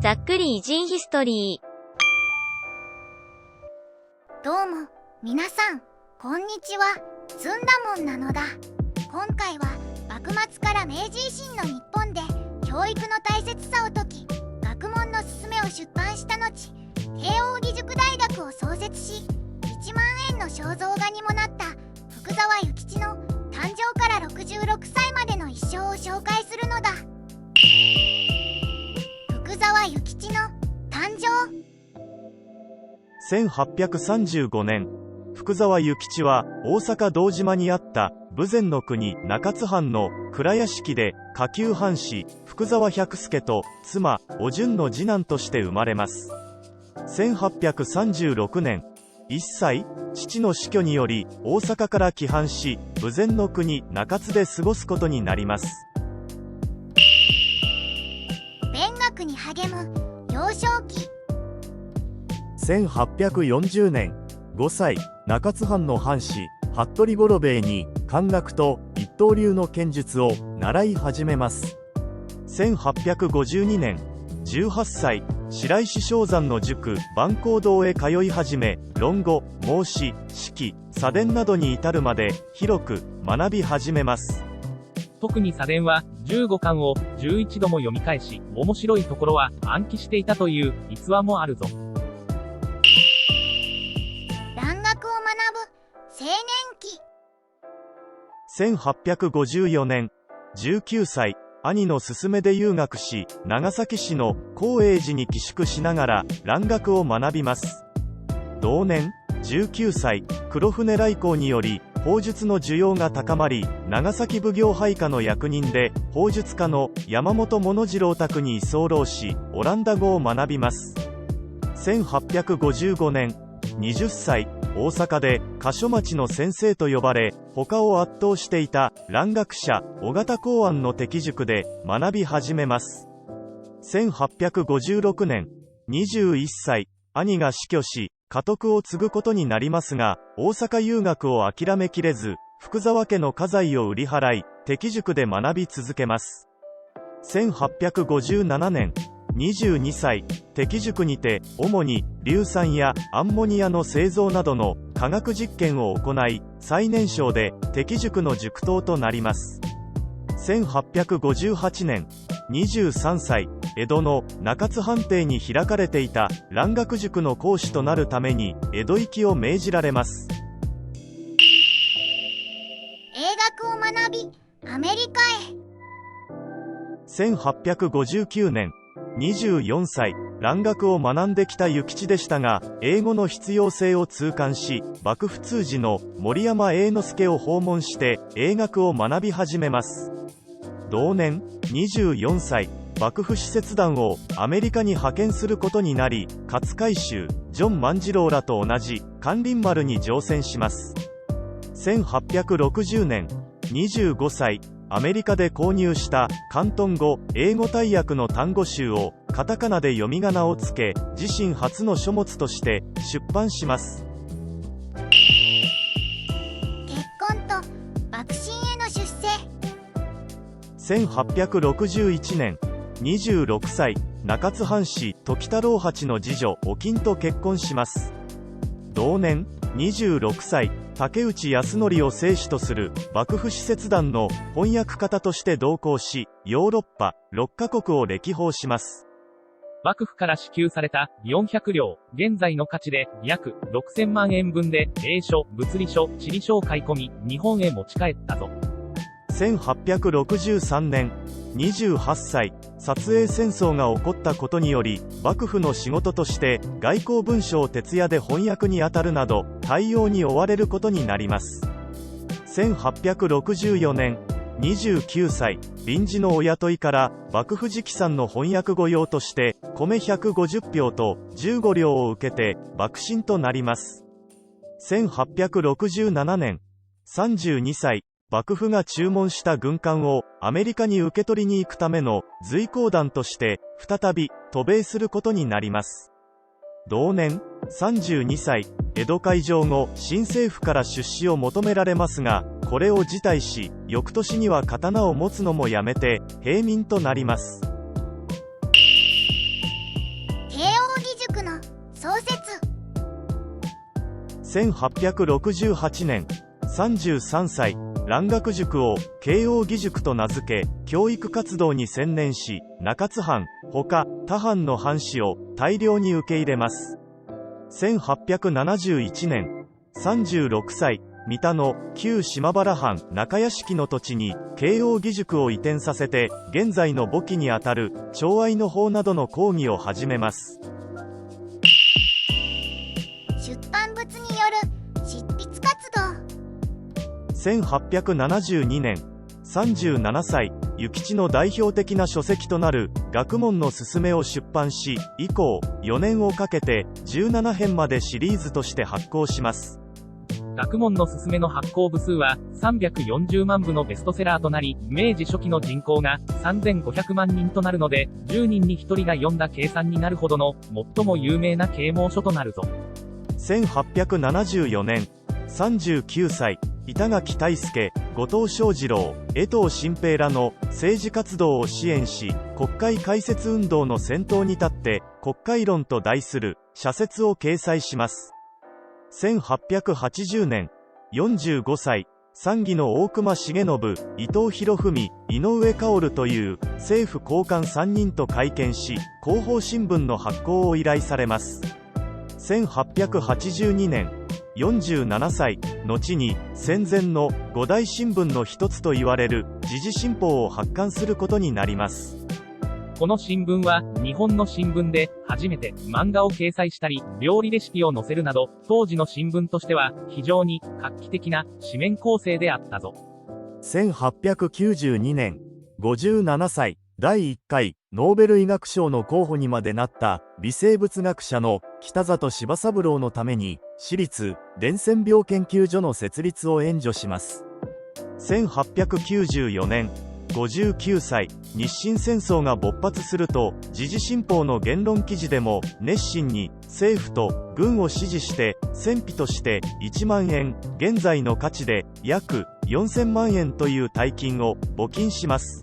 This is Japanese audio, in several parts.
ざっくり偉人ヒストリー。どうも、皆さん、こんにちは。ずんだもんなのだ。今回は、幕末から明治維新の日本で、教育の大切さを説き、学問のすすめを出版した後、慶応義塾大学を創設し、1万円の肖像画にもなった福沢諭吉の誕生から66歳までの一生を紹介するのだ。福沢諭吉の誕生。1835年、福沢諭吉は大阪堂島にあった豊前の国中津藩の蔵屋敷で下級藩士福沢百助と妻お順の次男として生まれます。1836年、1歳、父の死去により大阪から帰還し、豊前の国中津で過ごすことになります。勉学に励む幼少期。1840年、5歳、中津藩の藩士服部五郎兵衛に漢学と一刀流の剣術を習い始めます。1852年、18歳、白石正山の塾万光堂へ通い始め、論語、孟子、式、茶伝などに至るまで広く学び始めます。特に茶伝は15巻を11度も読み返し、面白いところは暗記していたという逸話もあるぞ。蘭学を学ぶ青年期。1854年、19歳、兄の勧めで遊学し、長崎市の高永寺に寄宿しながら蘭学を学びます。同年、19歳、黒船来航により砲術の需要が高まり、長崎奉行配下の役人で砲術家の山本物次郎宅に居候し、オランダ語を学びます。1855年、20歳、大阪で箇所町の先生と呼ばれ、他を圧倒していた蘭学者緒方公安の適塾で学び始めます。1856年、21歳、兄が死去し家督を継ぐことになりますが、大阪遊学を諦めきれず、福沢家の家財を売り払い適塾で学び続けます。1857年、22歳、適塾にて主に硫酸やアンモニアの製造などの科学実験を行い、最年少で適塾の塾頭となります。1858年、23歳、江戸の中津藩邸に開かれていた蘭学塾の講師となるために江戸行きを命じられます。英学を学びアメリカへ。1859年、24歳、蘭学を学んできた諭吉でしたが、英語の必要性を痛感し、幕府通詞の森山栄之助を訪問して英学を学び始めます。同年、24歳、幕府使節団をアメリカに派遣することになり、勝海舟、ジョン万次郎らと同じ咸臨丸に乗船します。1860年、25歳、アメリカで購入した広東語、英語大訳の単語集をカタカナで読み仮名をつけ、自身初の書物として出版します。結婚と幕臣への出世。1861年、26歳、中津藩士時太郎八の次女お金と結婚します。同年、26歳、竹内康則を正使とする幕府使節団の翻訳方として同行し、ヨーロッパ6カ国を歴訪します。幕府から支給された400両、現在の価値で約6000万円分で英書、物理書、地理書を買い込み、日本へ持ち帰ったぞ。1863年、28歳、薩英戦争が起こったことにより、幕府の仕事として外交文書を徹夜で翻訳に当たるなど対応に追われることになります。1864年、29歳、臨時のお雇いから幕府直参の翻訳御用として米150俵と15両を受けて幕臣となります。1867年、32歳、幕府が注文した軍艦をアメリカに受け取りに行くための随行団として再び渡米することになります。同年、32歳、江戸開城後、新政府から出仕を求められますが、これを辞退し、翌年には刀を持つのもやめて平民となります。創設。1868年、33歳、蘭学塾を慶応義塾と名付け、教育活動に専念し、中津藩、他他藩の藩士を大量に受け入れます。1871年、36歳、三田の旧島原藩中屋敷の土地に慶応義塾を移転させて、現在の簿記にあたる徴愛の法などの講義を始めます。出版物による執筆活動。1872年、37歳、諭吉の代表的な書籍となる学問のすすめを出版し、以降4年をかけて17編までシリーズとして発行します。学問のすすめの発行部数は340万部のベストセラーとなり、明治初期の人口が3500万人となるので、10人に1人が読んだ計算になるほどの最も有名な啓蒙書となるぞ。1874年、39歳、板垣退助、後藤象二郎、江藤新平らの政治活動を支援し、国会開設運動の先頭に立って国会論と題する社説を掲載します。1880年、45歳、参議の大隈重信、伊藤博文、井上馨という政府高官3人と会見し、広報新聞の発行を依頼されます。1882年、47歳、後に戦前の五大新聞の一つと言われる時事新報を発刊することになります。この新聞は日本の新聞で初めて漫画を掲載したり、料理レシピを載せるなど、当時の新聞としては非常に画期的な紙面構成であったぞ。1892年、57歳、第1回ノーベル医学賞の候補にまでなった微生物学者の北里柴三郎のために私立伝染病研究所の設立を援助します。1894年、59歳、日清戦争が勃発すると、時事新報の言論記事でも熱心に政府と軍を支持して戦費として1万円、現在の価値で約4000万円という大金を募金します。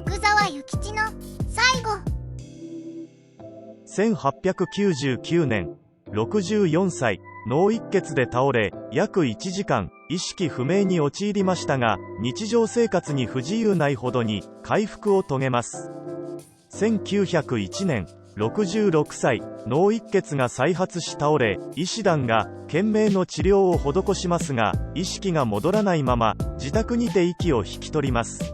福沢諭吉の最後。1899年、64歳、脳一血で倒れ、約1時間、意識不明に陥りましたが、日常生活に不自由ないほどに回復を遂げます。1901年、66歳、脳一血が再発し倒れ、医師団が懸命の治療を施しますが、意識が戻らないまま、自宅にて息を引き取ります。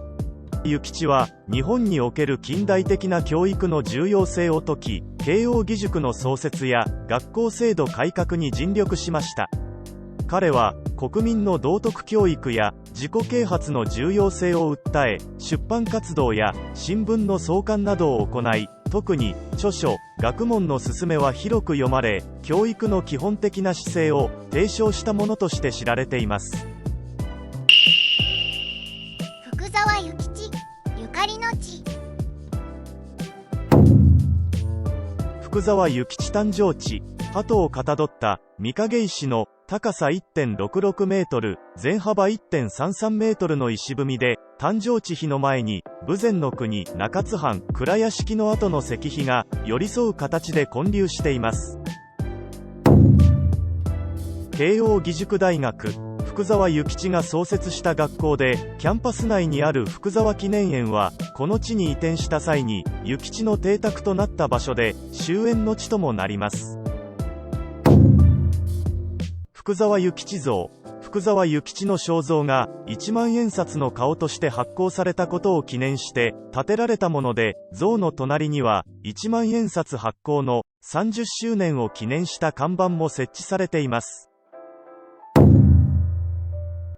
諭吉は、日本における近代的な教育の重要性を説き、慶応義塾の創設や学校制度改革に尽力しました。彼は国民の道徳教育や自己啓発の重要性を訴え、出版活動や新聞の創刊などを行い、特に著書「学問のすすめ」は広く読まれ、教育の基本的な姿勢を提唱したものとして知られています。福沢諭吉ゆかりの地。福沢諭吉誕生地、鳩をかたどった御影石の高さ 1.66 メートル、全幅 1.33 メートルの石踏みで、誕生地碑の前に豊前の国中津藩蔵屋敷の跡の石碑が寄り添う形で建立しています。慶応義塾大学、福沢諭吉が創設した学校で、キャンパス内にある福沢記念園は、この地に移転した際に諭吉の邸宅となった場所で終焉の地ともなります。福沢諭吉像、福沢諭吉の肖像が1万円札の顔として発行されたことを記念して建てられたもので、像の隣には1万円札発行の30周年を記念した看板も設置されています。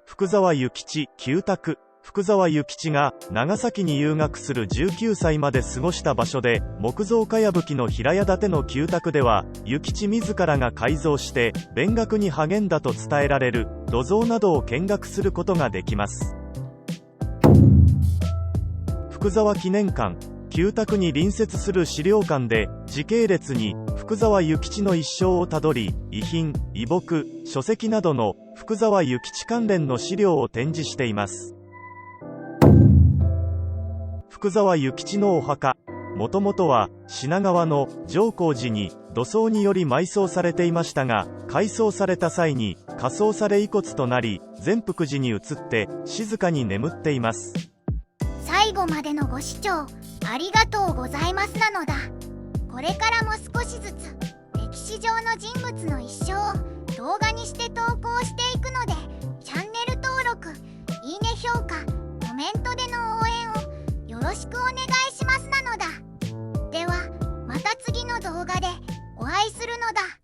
福沢諭吉旧宅、福沢諭吉が長崎に留学する19歳まで過ごした場所で、木造かやぶきの平屋建ての旧宅では、諭吉自らが改造して勉学に励んだと伝えられる土蔵などを見学することができます。福沢記念館、旧宅に隣接する資料館で時系列に福沢諭吉の一生をたどり、遺品、遺木、書籍などの福沢諭吉関連の資料を展示しています。福沢諭吉のお墓、もともとは品川の浄光寺に土葬により埋葬されていましたが、改葬された際に火葬され遺骨となり、善福寺に移って静かに眠っています。最後までのご視聴ありがとうございますなのだ。これからも少しずつ歴史上の人物の一生を動画にして投稿していくので、チャンネル登録、いいね評価、コメントでの応援をよろしくお願いしますなのだ。ではまた次の動画でお会いするのだ。